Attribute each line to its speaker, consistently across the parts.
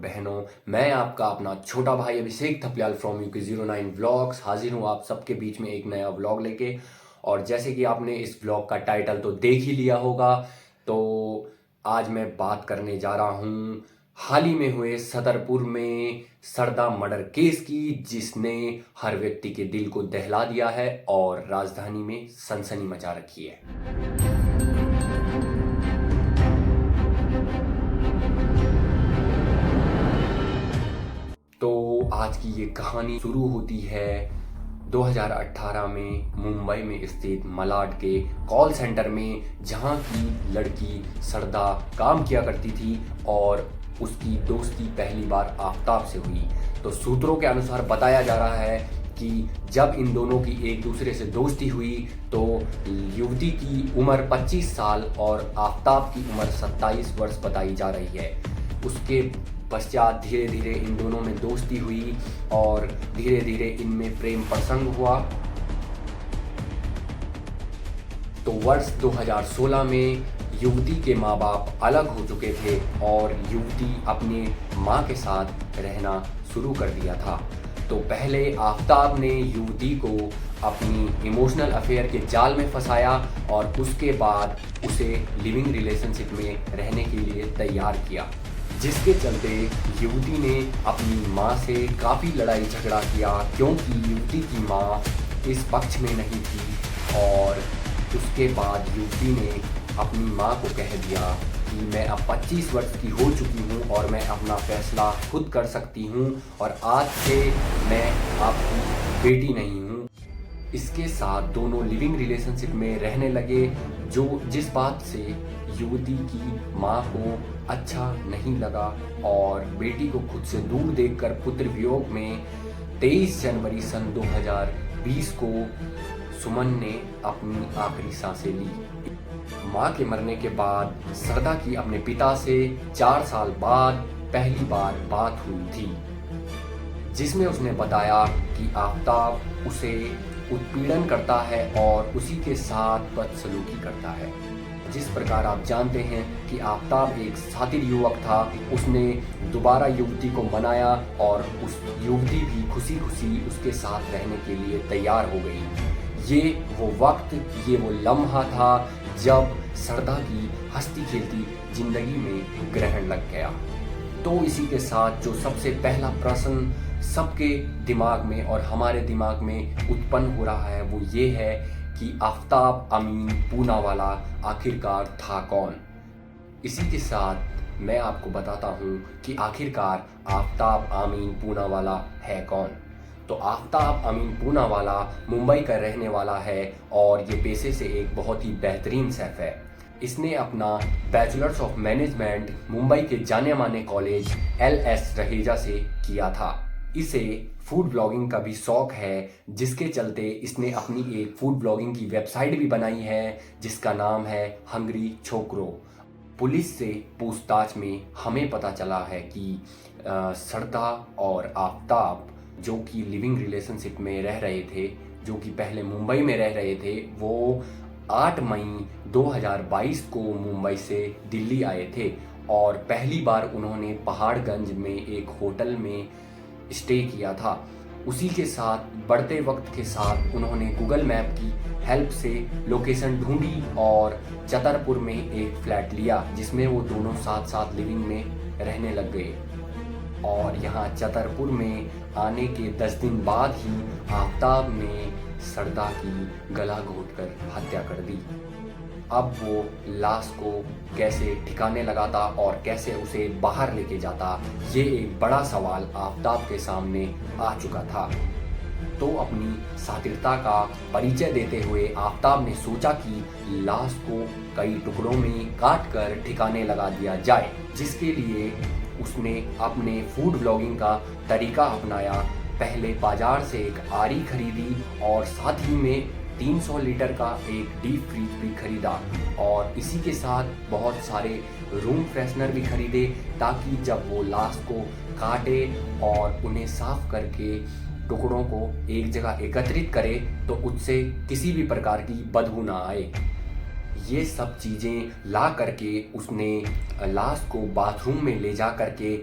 Speaker 1: बहनों, मैं आपका अपना छोटा भाई अभिषेक थपलियाल फ्रॉम UK09 व्लॉग्स हाजिर हूँ आप सबके बीच में एक नया व्लॉग लेके। और जैसे कि आपने इस व्लॉग का टाइटल तो देख ही लिया होगा, तो आज मैं बात करने जा रहा हूँ हाल ही में हुए छतरपुर में सरदा मर्डर केस की, जिसने हर व्यक्ति के दिल को दहला दिया है और राजधानी में सनसनी मचा रखी है। तो आज की ये कहानी शुरू होती है 2018 में मुंबई में स्थित मलाड के कॉल सेंटर में, जहां की लड़की सरदा काम किया करती थी और उसकी दोस्ती पहली बार आफताब से हुई। तो सूत्रों के अनुसार बताया जा रहा है कि जब इन दोनों की एक दूसरे से दोस्ती हुई तो युवती की उम्र 25 साल और आफताब की उम्र 27 वर्ष बताई जा रही है। उसके पश्चात धीरे धीरे इन दोनों में दोस्ती हुई और धीरे धीरे इनमें प्रेम प्रसंग हुआ। तो वर्ष 2016 में युवती के माँ बाप अलग हो चुके थे और युवती अपनी माँ के साथ रहना शुरू कर दिया था। तो पहले आफताब ने युवती को अपनी इमोशनल अफेयर के जाल में फंसाया और उसके बाद उसे लिविंग रिलेशनशिप में रहने के लिए तैयार किया, जिसके चलते युवती ने अपनी माँ से काफ़ी लड़ाई झगड़ा किया, क्योंकि युवती की माँ इस पक्ष में नहीं थी। और उसके बाद युवती ने अपनी माँ को कह दिया कि मैं अब 25 वर्ष की हो चुकी हूँ और मैं अपना फैसला खुद कर सकती हूँ और आज से मैं आपकी बेटी नहीं हूँ। इसके साथ दोनों लिविंग रिलेशनशिप में रहने लगे, जिस बात से युवती की माँ को अच्छा नहीं लगा और बेटी को खुद से दूर देखकर पुत्र वियोग में 23 जनवरी सन 2020 को सुमन ने अपनी आखिरी सांसें ली। माँ के मरने के बाद सरदा की अपने पिता से 4 साल बाद पहली बार बात हुई थी, जिसमें उसने बताया कि आफताब उसे उत्पीड़न करता है और उसी के साथ बदसलूकी करता है। जिस प्रकार आप जानते हैं कि आफताब एक शातिर युवक था, उसने दोबारा युवती को मनाया और उस युवती भी खुशी खुशी उसके साथ रहने के लिए तैयार हो गई। ये वो वक्त, ये वो लम्हा था जब सरदा की हंसती खेलती जिंदगी में ग्रहण लग गया। तो इसी के साथ जो सबसे पहला प्रश्न सबके दिमाग में और हमारे दिमाग में उत्पन्न हो रहा है वो ये है कि आफताब अमीन पूनावाला आखिरकार था कौन। इसी के साथ मैं आपको बताता हूँ कि आखिरकार आफताब अमीन पूनावाला है कौन। तो आफताब अमीन पूनावाला मुंबई का रहने वाला है और ये पेशे से एक बहुत ही बेहतरीन शेफ है। इसने अपना बैचलर्स ऑफ मैनेजमेंट मुंबई के जाने माने कॉलेज LS रहेजा से किया था। इसे फूड ब्लॉगिंग का भी शौक है, जिसके चलते इसने अपनी एक फूड ब्लॉगिंग की वेबसाइट भी बनाई है जिसका नाम है हंग्री छोकरो। पुलिस से पूछताछ में हमें पता चला है कि सरदा और आफताब जो कि लिविंग रिलेशनशिप में रह रहे थे, जो कि पहले मुंबई में रह रहे थे, वो 8 मई 2022 को मुंबई से दिल्ली आए थे और पहली बार उन्होंने पहाड़गंज में एक होटल में स्टे किया था। उसी के साथ बढ़ते वक्त के साथ उन्होंने गूगल मैप की हेल्प से लोकेशन ढूंढी और छतरपुर में एक फ्लैट लिया, जिसमें वो दोनों साथ साथ लिविंग में रहने लग गए। और यहाँ छतरपुर में आने के 10 दिन बाद ही आफताब ने सरदा की गला घोंटकर हत्या कर दी। अब वो लाश को कैसे ठिकाने लगाता और कैसे उसे बाहर लेके जाता, ये एक बड़ा सवाल आफताब के सामने आ चुका था। तो अपनी शातिरता का परिचय देते हुए आफताब ने सोचा कि लाश को कई टुकड़ों में काट कर ठिकाने लगा दिया जाए, जिसके लिए उसने अपने फूड ब्लॉगिंग का तरीका अपनाया। पहले बाजार से एक आरी खरीदी और साथ ही में 300 लीटर का एक डीप फ्रीज भी खरीदा और इसी के साथ बहुत सारे रूम फ्रेशनर भी खरीदे, ताकि जब वो लाश को काटे और उन्हें साफ करके टुकड़ों को एक जगह एकत्रित करे तो उससे किसी भी प्रकार की बदबू ना आए। ये सब चीज़ें ला करके उसने लाश को बाथरूम में ले जा करके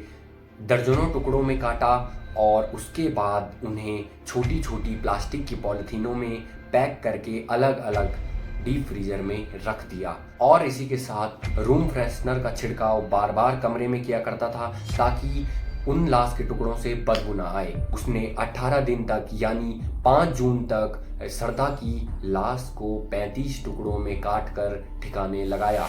Speaker 1: दर्जनों टुकड़ों में काटा और उसके बाद उन्हें छोटी छोटी प्लास्टिक की पॉलिथीनों में पैक करके अलग अलग डीप फ्रीजर में रख दिया। और इसी के साथ रूम फ्रेशनर का छिड़काव बार बार कमरे में किया करता था ताकि उन लाश के टुकड़ों से बदबू ना आए। उसने 18 दिन तक यानी 5 जून तक सरदा की लाश को 35 टुकड़ों में काट कर ठिकाने लगाया।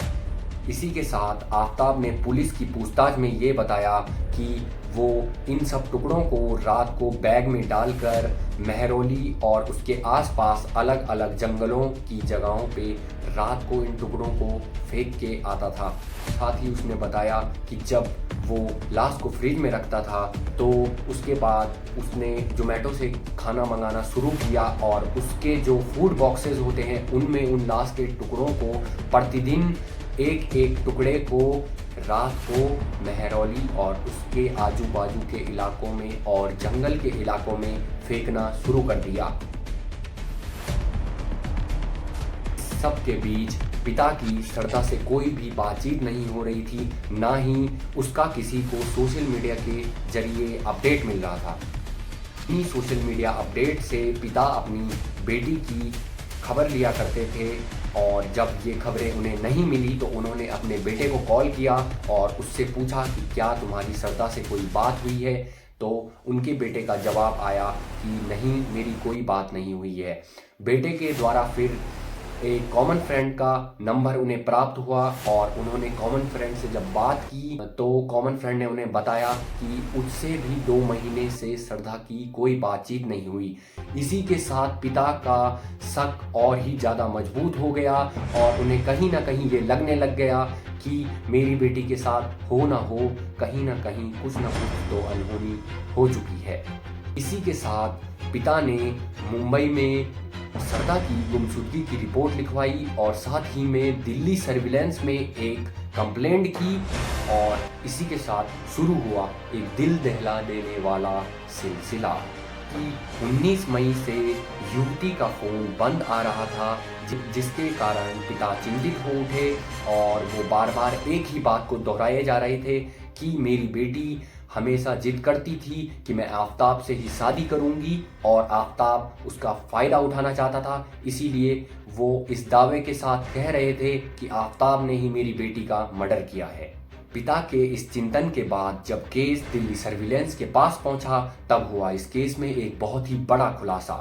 Speaker 1: इसी के साथ आफताब ने पुलिस की पूछताछ में ये बताया कि वो इन सब टुकड़ों को रात को बैग में डालकर महरौली और उसके आसपास अलग अलग जंगलों की जगहों पे रात को इन टुकड़ों को फेंक के आता था। साथ ही उसने बताया कि जब वो लाश को फ्रिज में रखता था तो उसके बाद उसने जोमेटो से खाना मंगाना शुरू किया और उसके जो फूड बॉक्सेस होते हैं उनमें उन लाश के टुकड़ों को प्रतिदिन एक एक टुकड़े को रात को महरौली और उसके आजू बाजू के इलाकों में और जंगल के इलाकों में फेंकना शुरू कर दिया। सबके बीच पिता की सरदा से कोई भी बातचीत नहीं हो रही थी, ना ही उसका किसी को सोशल मीडिया के जरिए अपडेट मिल रहा था। इन्हीं सोशल मीडिया अपडेट से पिता अपनी बेटी की खबर लिया करते थे और जब ये खबरें उन्हें नहीं मिली तो उन्होंने अपने बेटे को कॉल किया और उससे पूछा कि क्या तुम्हारी सरदा से कोई बात हुई है। तो उनके बेटे का जवाब आया कि नहीं, मेरी कोई बात नहीं हुई है। बेटे के द्वारा फिर एक कॉमन फ्रेंड का नंबर उन्हें प्राप्त हुआ और उन्होंने कॉमन फ्रेंड से जब बात की तो कॉमन फ्रेंड ने उन्हें बताया कि उससे भी 2 महीने से सरदा की कोई बातचीत नहीं हुई। इसी के साथ पिता का शक और ही ज़्यादा मजबूत हो गया और उन्हें कहीं ना कहीं ये लगने लग गया कि मेरी बेटी के साथ हो ना हो, कहीं ना कहीं कुछ ना कुछ तो अनहोनी हो चुकी है। इसी के साथ पिता ने मुंबई में सरदा की गुमशुदगी की रिपोर्ट लिखवाई और साथ ही में दिल्ली सर्विलेंस में एक कंप्लेंट की और इसी के साथ शुरू हुआ एक दिल दहला देने वाला सिलसिला कि 19 मई से युवती का फ़ोन बंद आ रहा था, जिसके कारण पिता चिंतित हो उठे और वो बार बार एक ही बात को दोहराए जा रहे थे कि मेरी बेटी हमेशा जिद करती थी कि मैं आफताब से ही शादी करूंगी और आफताब उसका फ़ायदा उठाना चाहता था। इसीलिए वो इस दावे के साथ कह रहे थे कि आफताब ने ही मेरी बेटी का मर्डर किया है। पिता के इस चिंतन के बाद जब केस दिल्ली सर्विलेंस के पास पहुंचा तब हुआ इस केस में एक बहुत ही बड़ा खुलासा।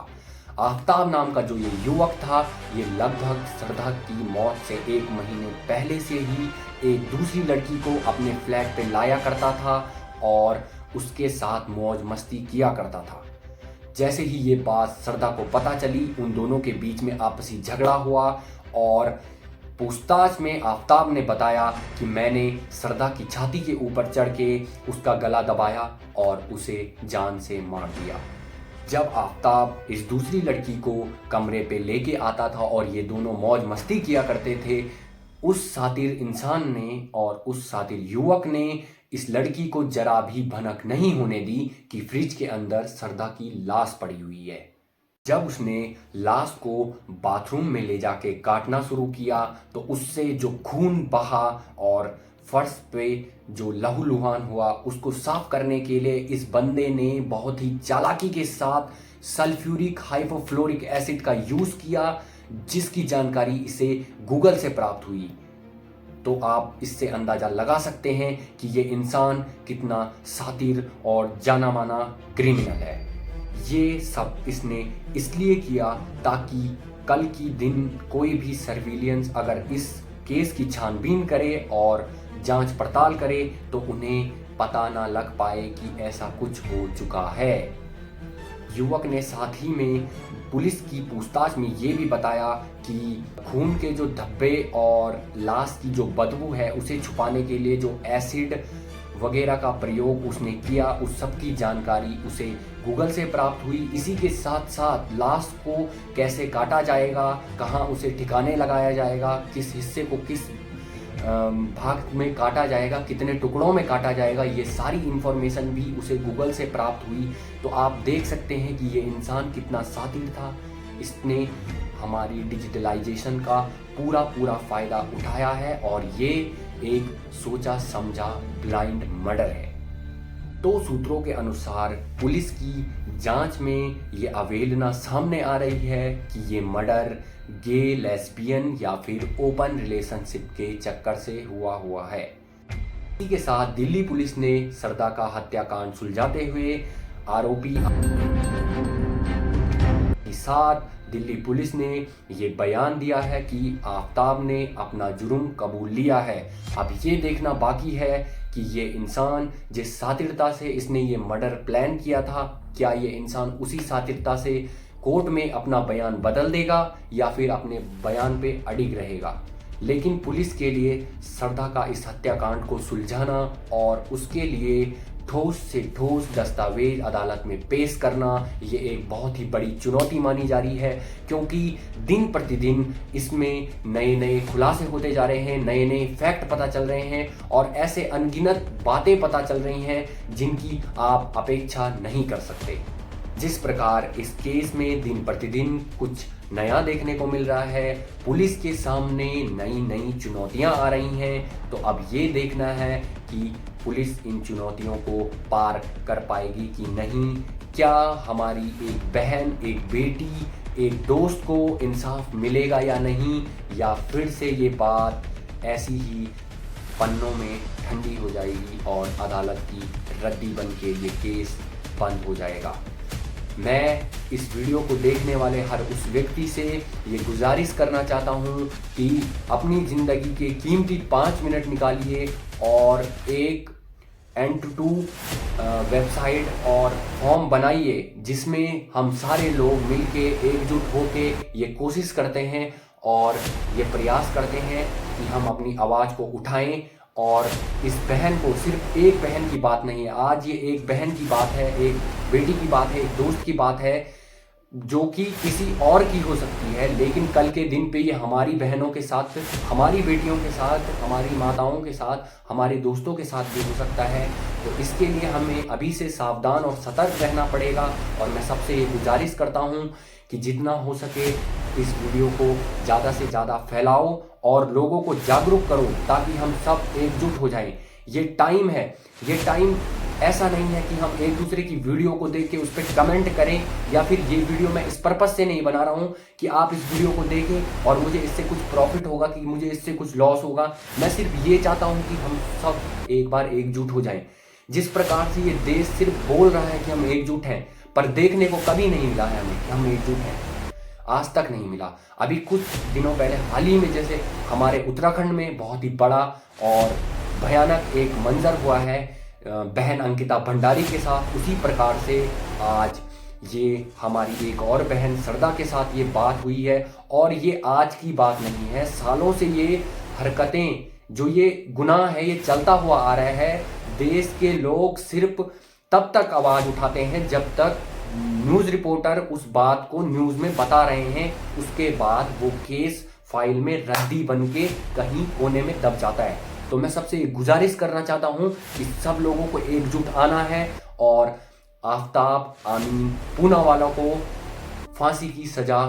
Speaker 1: आफताब नाम का जो ये युवक था, ये लगभग सरदा की मौत से 1 महीने पहले से ही एक दूसरी लड़की को अपने फ्लैट पे लाया करता था और उसके साथ मौज मस्ती किया करता था। जैसे ही ये बात सरदा को पता चली, उन दोनों के बीच में आपसी झगड़ा हुआ और पूछताछ में आफताब ने बताया कि मैंने सरदा की छाती के ऊपर चढ़ के उसका गला दबाया और उसे जान से मार दिया। जब आफताब इस दूसरी लड़की को कमरे पे लेके आता था और ये दोनों मौज मस्ती किया करते थे, उस सातिर इंसान ने और उस सातिर युवक ने इस लड़की को जरा भी भनक नहीं होने दी कि फ्रिज के अंदर सरदा की लाश पड़ी हुई है। जब उसने लाश को बाथरूम में ले जाके काटना शुरू किया तो उससे जो खून बहा और फर्श पे जो लहूलुहान हुआ उसको साफ करने के लिए इस बंदे ने बहुत ही चालाकी के साथ सल्फ्यूरिक हाइपोफ्लोरिक एसिड का यूज़ किया, जिसकी जानकारी इसे गूगल से प्राप्त हुई। तो आप इससे अंदाज़ा लगा सकते हैं कि ये इंसान कितना सातिर और जाना माना क्रिमिनल है। ये सब इसने इसलिए किया ताकि कल की दिन कोई भी सर्विलियंस अगर इस केस की छानबीन करे और जांच पड़ताल करे तो उन्हें पता ना लग पाए कि ऐसा कुछ हो चुका है। युवक ने साथ ही में पुलिस की पूछताछ में ये भी बताया कि खून के जो धब्बे और लाश की जो बदबू है उसे छुपाने के लिए जो एसिड वगैरह का प्रयोग उसने किया, उस सब की जानकारी उसे गूगल से प्राप्त हुई। इसी के साथ साथ लाश को कैसे काटा जाएगा, कहाँ उसे ठिकाने लगाया जाएगा, किस हिस्से को किस भाग में काटा जाएगा, कितने टुकड़ों में काटा जाएगा, ये सारी इंफॉर्मेशन भी उसे गूगल से प्राप्त हुई। तो आप देख सकते हैं कि ये इंसान कितना सातिर था। इसने हमारी डिजिटलाइजेशन का पूरा फ़ायदा उठाया है और ये एक सोचा समझा ब्लाइंड मर्डर है। तो सूत्रों के अनुसार पुलिस की जांच में ये अवेलना सामने आ रही है कि ये मर्डर गे, लेस्बियन या फिर ओपन रिलेशनशिप के चक्कर से हुआ है। इसी के साथ दिल्ली पुलिस ने सरदा का हत्याकांड सुलझाते हुए आरोपी के साथ दिल्ली पुलिस ने ये बयान दिया है कि आफताब ने अपना जुर्म कबूल लिया है। अब ये देखना बाकी है कि ये इंसान जिस शातिरता से इसने ये मर्डर प्लान किया था, क्या ये इंसान उसी शातिरता से कोर्ट में अपना बयान बदल देगा या फिर अपने बयान पे अडिग रहेगा। लेकिन पुलिस के लिए सरदा का इस हत्याकांड को सुलझाना और उसके लिए ठोस से ठोस दस्तावेज अदालत में पेश करना ये एक बहुत ही बड़ी चुनौती मानी जा रही है, क्योंकि दिन प्रतिदिन इसमें नए नए खुलासे होते जा रहे हैं, नए नए फैक्ट पता चल रहे हैं और ऐसे अनगिनत बातें पता चल रही हैं जिनकी आप अपेक्षा नहीं कर सकते। जिस प्रकार इस केस में दिन प्रतिदिन कुछ नया देखने को मिल रहा है, पुलिस के सामने नई नई चुनौतियां आ रही हैं, तो अब ये देखना है कि पुलिस इन चुनौतियों को पार कर पाएगी कि नहीं। क्या हमारी एक बहन, एक बेटी, एक दोस्त को इंसाफ मिलेगा या नहीं, या फिर से ये बात ऐसी ही पन्नों में ठंडी हो जाएगी और अदालत की रद्दी बन के ये केस बंद हो जाएगा। मैं इस वीडियो को देखने वाले हर उस व्यक्ति से ये गुजारिश करना चाहता हूँ कि अपनी ज़िंदगी के कीमती 5 मिनट निकालिए और एक N2 वेबसाइट और फॉर्म बनाइए जिसमें हम सारे लोग मिलके एकजुट होके ये कोशिश करते हैं और ये प्रयास करते हैं कि हम अपनी आवाज़ को उठाएं। और इस बहन को, सिर्फ एक बहन की बात नहीं है, आज ये एक बहन की बात है, एक बेटी की बात है, एक दोस्त की बात है जो कि किसी और की हो सकती है, लेकिन कल के दिन पे ये हमारी बहनों के साथ, हमारी बेटियों के साथ, हमारी माताओं के साथ, हमारे दोस्तों के साथ भी हो सकता है। तो इसके लिए हमें अभी से सावधान और सतर्क रहना पड़ेगा। और मैं सबसे ये गुजारिश करता हूँ कि जितना हो सके इस वीडियो को ज़्यादा से ज़्यादा फैलाओ और लोगों को जागरूक करो ताकि हम सब एकजुट हो जाएं। ये टाइम है, ये टाइम ऐसा नहीं है कि हम एक दूसरे की वीडियो को देख के उस पर कमेंट करें, या फिर ये वीडियो मैं इस पर्पज से नहीं बना रहा हूँ कि आप इस वीडियो को देखें और मुझे इससे कुछ प्रॉफिट होगा, कि मुझे इससे कुछ लॉस होगा। मैं सिर्फ ये चाहता हूँ कि हम सब एक बार एकजुट हो जाएं। जिस प्रकार से ये देश सिर्फ बोल रहा है कि हम एकजुट हैं, पर देखने को कभी नहीं मिला है हमें कि हम एकजुट हैं, आज तक नहीं मिला। अभी कुछ दिनों पहले हाल ही में जैसे हमारे उत्तराखंड में बहुत ही बड़ा और भयानक एक मंजर हुआ है बहन अंकिता भंडारी के साथ, उसी प्रकार से आज ये हमारी एक और बहन सरदा के साथ ये बात हुई है। और ये आज की बात नहीं है, सालों से ये हरकतें, जो ये गुनाह है, ये चलता हुआ आ रहा है। देश के लोग सिर्फ तब तक आवाज़ उठाते हैं जब तक न्यूज़ रिपोर्टर उस बात को न्यूज़ में बता रहे हैं, उसके बाद वो केस फाइल में रद्दी बन के कहीं कोने में दब जाता है। तो मैं सबसे गुजारिश करना चाहता हूँ कि सब लोगों को एकजुट आना है और आफताब, आमीन, पूनावाला को फांसी की सज़ा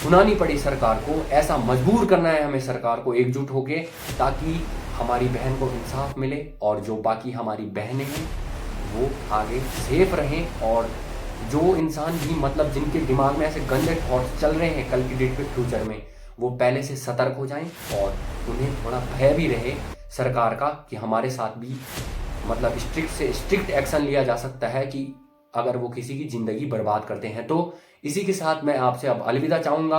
Speaker 1: सुनानी पड़ी सरकार को। ऐसा मजबूर करना है हमें सरकार को एकजुट होके, ताकि हमारी बहन को इंसाफ मिले और जो बाकी हमारी बहनें हैं वो आगे सेफ रहें। और जो इंसान भी, मतलब जिनके दिमाग में ऐसे गंदे थॉट्स चल रहे हैं कल की डेट पे, फ्यूचर में, वो पहले से सतर्क हो जाएं और उन्हें थोड़ा भय भी रहे सरकार का कि हमारे साथ भी, मतलब स्ट्रिक्ट से स्ट्रिक्ट एक्शन लिया जा सकता है कि अगर वो किसी की ज़िंदगी बर्बाद करते हैं। तो इसी के साथ मैं आपसे अब अलविदा चाहूँगा।